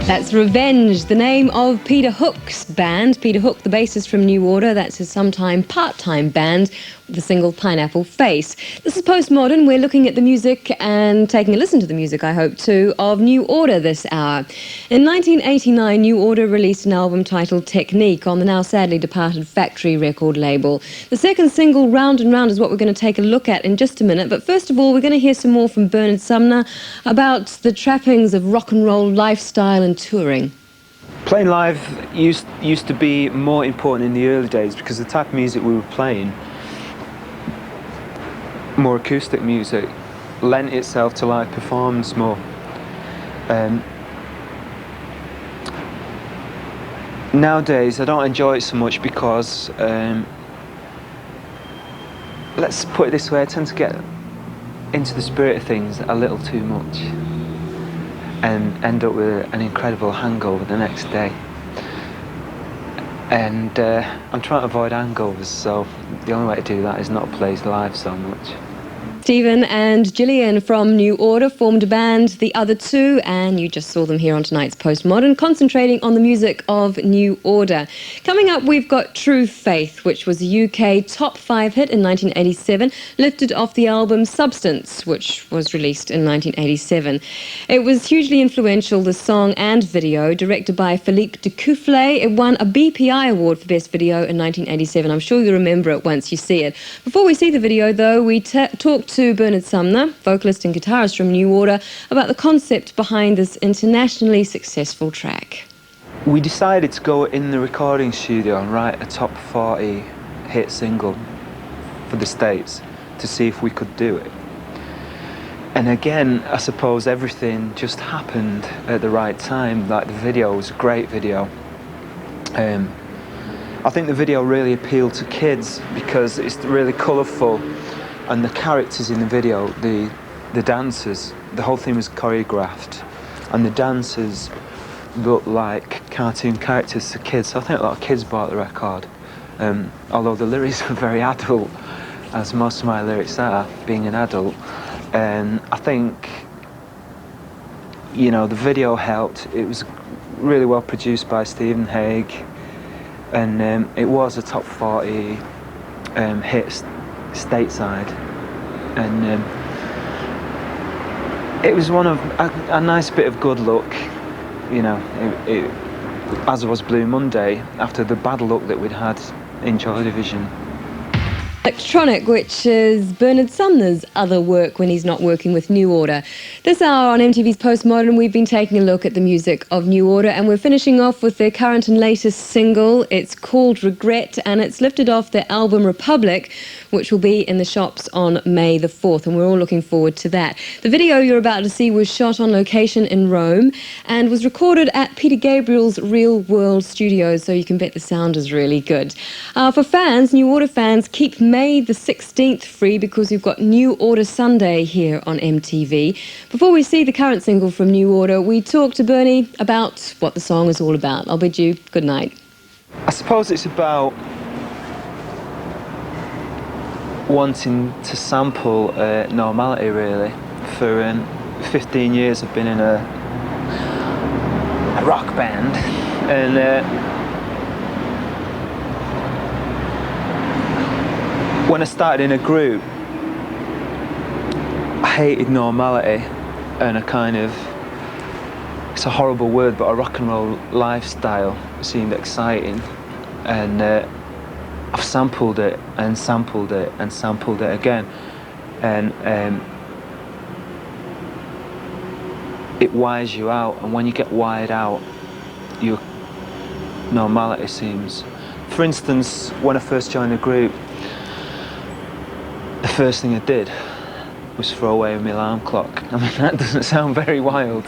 That's Revenge, the name of Peter Hook's band. Peter Hook, the bassist from New Order, that's his sometime part-time band with the single Pineapple Face. This is Postmodern. We're looking at the music and taking a listen to the music, I hope too, of New Order this hour. In 1989, New Order released an album titled Technique on the now sadly departed Factory record label. The second single, Round and Round, is what we're going to take a look at in just a minute. But first of all, we're going to hear some more from Bernard Sumner about the trappings of rock and roll lifestyle and touring. Playing live used to be more important in the early days because the type of music we were playing, more acoustic music, lent itself to live performance more. Nowadays I don't enjoy it so much because, let's put it this way, I tend to get into the spirit of things a little too much and end up with an incredible hangover the next day. And I'm trying to avoid hangovers, so the only way to do that is not play live so much. Stephen and Gillian from New Order formed a band, The Other Two, and you just saw them here on tonight's Postmodern, concentrating on the music of New Order. Coming up, we've got True Faith, which was a UK top 5 hit in 1987, lifted off the album Substance, which was released in 1987. It was hugely influential, the song and video, directed by Philippe Decoufflet. It won a BPI award for Best Video in 1987. I'm sure you'll remember it once you see it. Before we see the video, though, we talked to Bernard Sumner, vocalist and guitarist from New Order, about the concept behind this internationally successful track. We decided to go in the recording studio and write a top 40 hit single for the States to see if we could do it. And again, I suppose everything just happened at the right time. Like, the video was a great video. I think the video really appealed to kids because it's really colourful. And the characters in the video, the dancers, the whole thing was choreographed, and the dancers looked like cartoon characters to kids. So I think a lot of kids bought the record, although the lyrics were very adult, as most of my lyrics are, being an adult. And I think, you know, the video helped. It was really well produced by Stephen Hague, and it was a top 40 hit stateside, and it was one of a nice bit of good luck, you know, as was Blue Monday after the bad luck that we'd had in Joy Division. Electronic, which is Bernard Sumner's other work when he's not working with New Order. This hour on MTV's Postmodern, we've been taking a look at the music of New Order, and we're finishing off with their current and latest single. It's called Regret, and it's lifted off their album Republic, which will be in the shops on May the 4th, and we're all looking forward to that. The video you're about to see was shot on location in Rome and was recorded at Peter Gabriel's Real World Studios, so you can bet the sound is really good. For fans, New Order fans, keep May the 16th free because we've got New Order Sunday here on MTV. Before we see the current single from New Order, we talked to Bernie about what the song is all about. I'll bid you good night. I suppose it's about wanting to sample normality, really. For 15 years I've been in a rock band, and when I started in a group, I hated normality and a kind of, it's a horrible word, but a rock and roll lifestyle seemed exciting, and I've sampled it and sampled it and sampled it again, and it wires you out, and when you get wired out, your normality seems. For instance, when I first joined the group, the first thing I did was throw away my alarm clock. I mean, that doesn't sound very wild,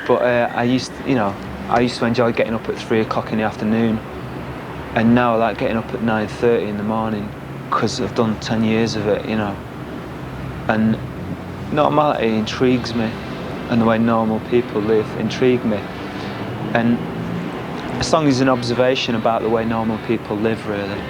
but I used to enjoy getting up at 3 o'clock in the afternoon, and now I like getting up at 9:30 in the morning because I've done 10 years of it, you know. And normality intrigues me, and the way normal people live intrigue me. And the song is an observation about the way normal people live, really.